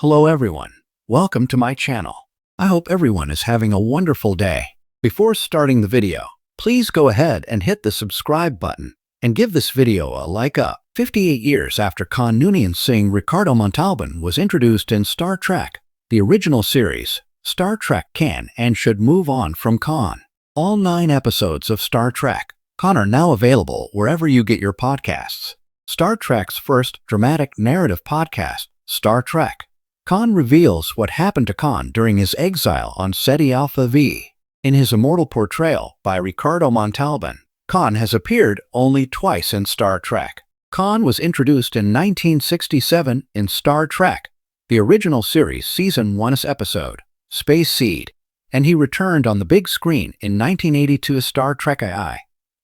Hello everyone, welcome to my channel. I hope everyone is having a wonderful day. Before starting the video, please go ahead and hit the subscribe button and give this video a like up. 58 years after Khan Noonien Singh, Ricardo Montalban was introduced in Star Trek, the original series. Star Trek can and should move on from Khan. All 9 episodes of Star Trek Khan are now available wherever you get your podcasts. Star Trek's first dramatic narrative podcast, Star Trek Khan, reveals what happened to Khan during his exile on Ceti Alpha V. In his immortal portrayal by Ricardo Montalban, Khan has appeared only twice in Star Trek. Khan was introduced in 1967 in Star Trek, the original series Season 1's episode, Space Seed, and he returned on the big screen in 1982 Star Trek II,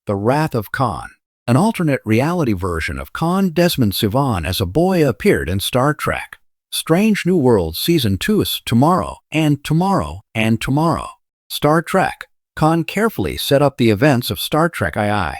The Wrath of Khan. An alternate reality version of Khan, Desmond Sivan as a boy, appeared in Star Trek Strange New Worlds Season 2's Tomorrow and Tomorrow and Tomorrow. Star Trek Khan carefully set up the events of Star Trek II,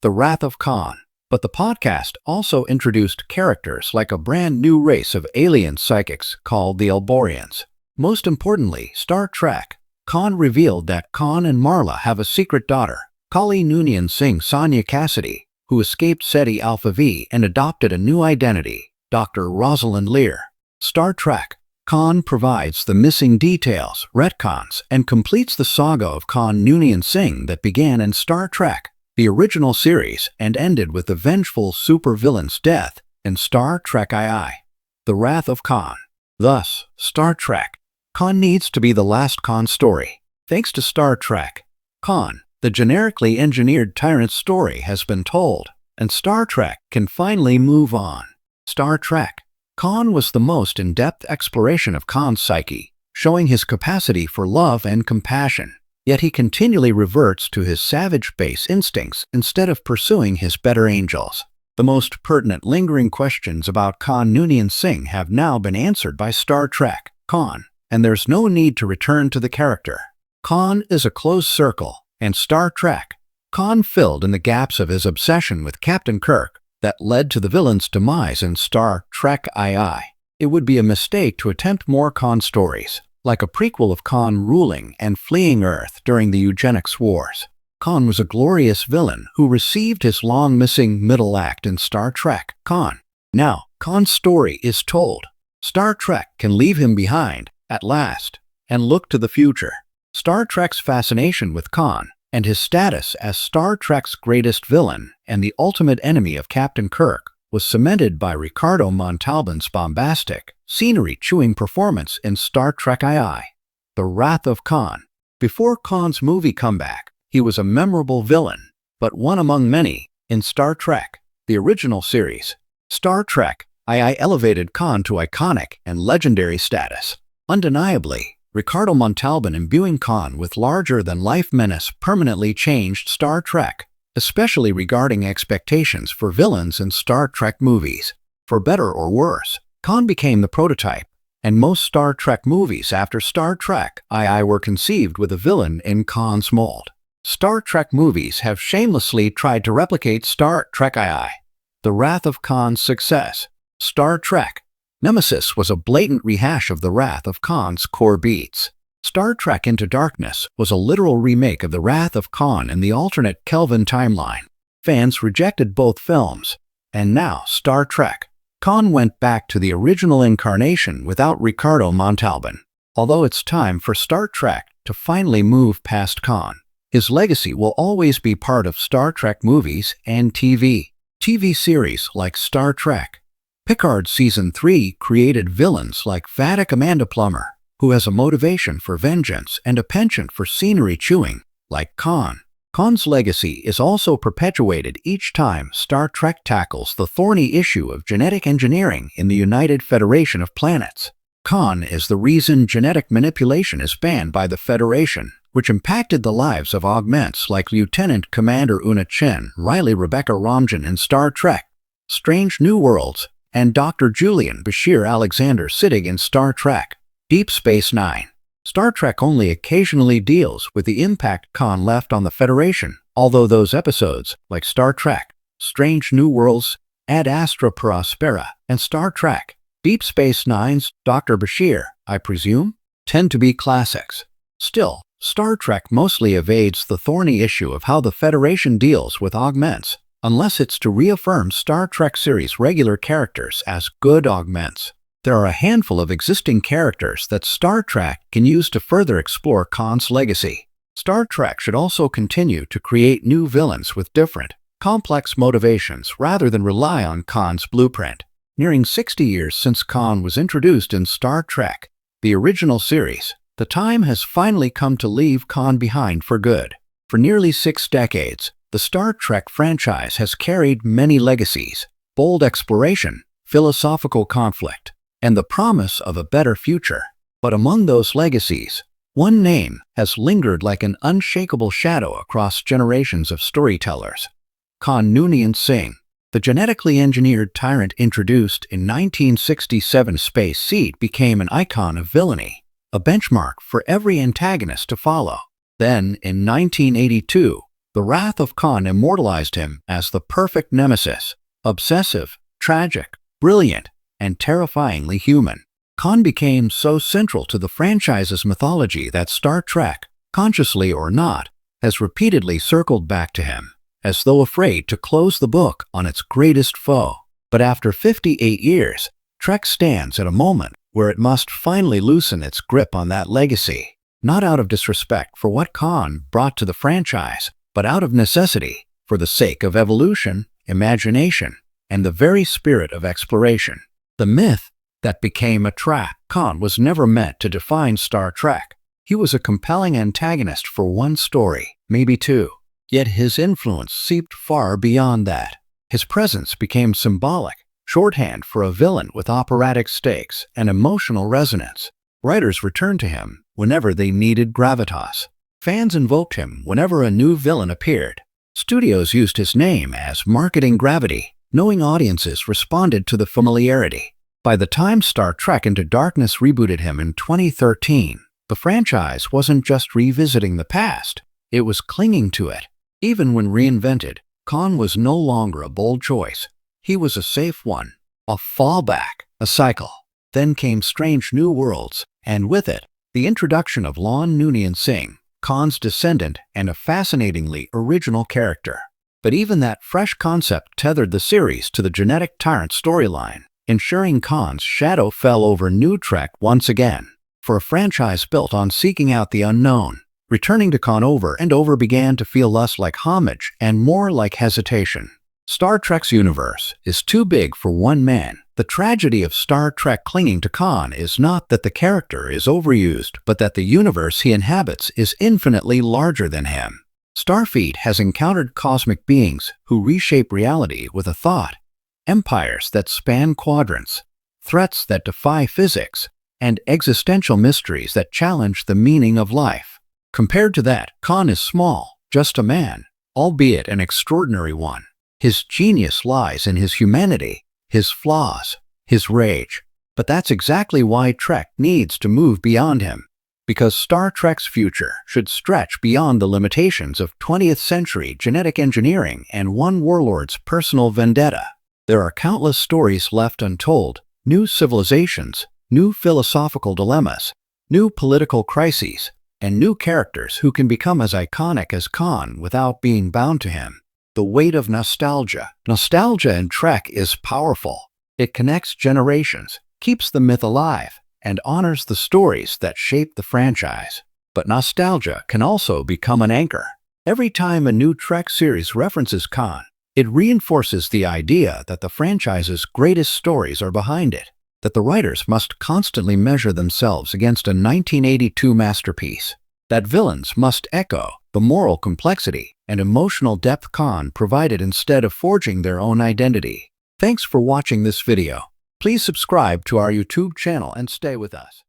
The Wrath of Khan, but the podcast also introduced characters like a brand new race of alien psychics called the Elborians. Most importantly, Star Trek Khan revealed that Khan and Marla have a secret daughter, Kali Noonien Singh Sonia Cassidy, who escaped Ceti Alpha V and adopted a new identity, Dr. Rosalind Lear. Star Trek Khan provides the missing details, retcons, and completes the saga of Khan Noonien Singh that began in Star Trek, the original series, and ended with the vengeful supervillain's death in Star Trek II, The Wrath of Khan. Thus, Star Trek Khan needs to be the last Khan story. Thanks to Star Trek Khan, the generically engineered tyrant story has been told, and Star Trek can finally move on. Star Trek Khan was the most in-depth exploration of Khan's psyche, showing his capacity for love and compassion. Yet he continually reverts to his savage base instincts instead of pursuing his better angels. The most pertinent lingering questions about Khan Noonien Singh have now been answered by Star Trek Khan, and there's no need to return to the character. Khan is a closed circle, and Star Trek Khan filled in the gaps of his obsession with Captain Kirk that led to the villain's demise in Star Trek II. It would be a mistake to attempt more Khan stories, like a prequel of Khan ruling and fleeing Earth during the eugenics wars. Khan was a glorious villain who received his long-missing middle act in Star Trek Khan. Now, Khan's story is told. Star Trek can leave him behind, at last, and look to the future. Star Trek's fascination with Khan and his status as Star Trek's greatest villain and the ultimate enemy of Captain Kirk was cemented by Ricardo Montalban's bombastic, scenery-chewing performance in Star Trek II, The Wrath of Khan. Before Khan's movie comeback, he was a memorable villain, but one among many, in Star Trek, the original series. Star Trek II elevated Khan to iconic and legendary status. Undeniably, Ricardo Montalban imbuing Khan with larger-than-life menace permanently changed Star Trek, especially regarding expectations for villains in Star Trek movies. For better or worse, Khan became the prototype, and most Star Trek movies after Star Trek II were conceived with a villain in Khan's mold. Star Trek movies have shamelessly tried to replicate Star Trek II, The Wrath of Khan's success. Star Trek Nemesis was a blatant rehash of The Wrath of Khan's core beats. Star Trek Into Darkness was a literal remake of The Wrath of Khan in the alternate Kelvin timeline. Fans rejected both films, and now Star Trek Khan went back to the original incarnation without Ricardo Montalban. Although it's time for Star Trek to finally move past Khan, his legacy will always be part of Star Trek movies and TV. TV series like Star Trek Picard Season 3 created villains like Vadic Amanda Plummer, who has a motivation for vengeance and a penchant for scenery chewing, like Khan. Khan's legacy is also perpetuated each time Star Trek tackles the thorny issue of genetic engineering in the United Federation of Planets. Khan is the reason genetic manipulation is banned by the Federation, which impacted the lives of augments like Lieutenant Commander Una Chen, Riley Rebecca Romjan in Star Trek Strange New Worlds, and Dr. Julian Bashir Alexander Siddig in Star Trek Deep Space Nine. Star Trek only occasionally deals with the impact Khan left on the Federation, although those episodes, like Star Trek Strange New Worlds, Ad Astra Per Aspera, and Star Trek Deep Space Nine's Dr. Bashir, I presume, tend to be classics. Still, Star Trek mostly evades the thorny issue of how the Federation deals with augments, unless it's to reaffirm Star Trek series' regular characters as good augments. There are a handful of existing characters that Star Trek can use to further explore Khan's legacy. Star Trek should also continue to create new villains with different, complex motivations rather than rely on Khan's blueprint. Nearing 60 years since Khan was introduced in Star Trek, the original series, the time has finally come to leave Khan behind for good. For nearly 6 decades, the Star Trek franchise has carried many legacies: bold exploration, philosophical conflict, and the promise of a better future. But among those legacies, one name has lingered like an unshakable shadow across generations of storytellers: Khan Noonien Singh. The genetically engineered tyrant introduced in 1967's Space Seed became an icon of villainy, a benchmark for every antagonist to follow. Then, in 1982, the Wrath of Khan immortalized him as the perfect nemesis: obsessive, tragic, brilliant, and terrifyingly human. Khan became so central to the franchise's mythology that Star Trek, consciously or not, has repeatedly circled back to him, as though afraid to close the book on its greatest foe. But after 58 years, Trek stands at a moment where it must finally loosen its grip on that legacy, not out of disrespect for what Khan brought to the franchise, but out of necessity, for the sake of evolution, imagination, and the very spirit of exploration. The myth that became a trap. Khan was never meant to define Star Trek. He was a compelling antagonist for one story, maybe two. Yet his influence seeped far beyond that. His presence became symbolic, shorthand for a villain with operatic stakes and emotional resonance. Writers returned to him whenever they needed gravitas. Fans invoked him whenever a new villain appeared. Studios used his name as marketing gravity, knowing audiences responded to the familiarity. By the time Star Trek Into Darkness rebooted him in 2013, the franchise wasn't just revisiting the past, it was clinging to it. Even when reinvented, Khan was no longer a bold choice. He was a safe one, a fallback, a cycle. Then came Strange New Worlds, and with it, the introduction of Lon Noonien Singh, Khan's descendant and a fascinatingly original character. But even that fresh concept tethered the series to the genetic tyrant storyline, ensuring Khan's shadow fell over New Trek once again. For a franchise built on seeking out the unknown, returning to Khan over and over began to feel less like homage and more like hesitation. Star Trek's universe is too big for one man. The tragedy of Star Trek clinging to Khan is not that the character is overused, but that the universe he inhabits is infinitely larger than him. Starfleet has encountered cosmic beings who reshape reality with a thought, empires that span quadrants, threats that defy physics, and existential mysteries that challenge the meaning of life. Compared to that, Khan is small, just a man, albeit an extraordinary one. His genius lies in his humanity, his flaws, his rage. But that's exactly why Trek needs to move beyond him. Because Star Trek's future should stretch beyond the limitations of 20th century genetic engineering and one warlord's personal vendetta. There are countless stories left untold, new civilizations, new philosophical dilemmas, new political crises, and new characters who can become as iconic as Khan without being bound to him. The weight of nostalgia. Nostalgia in Trek is powerful. It connects generations, keeps the myth alive, and honors the stories that shaped the franchise. But nostalgia can also become an anchor. Every time a new Trek series references Khan, it reinforces the idea that the franchise's greatest stories are behind it, that the writers must constantly measure themselves against a 1982 masterpiece, that villains must echo the moral complexity and emotional depth Khan provided instead of forging their own identity. Thanks for watching this video. Please subscribe to our YouTube channel and stay with us.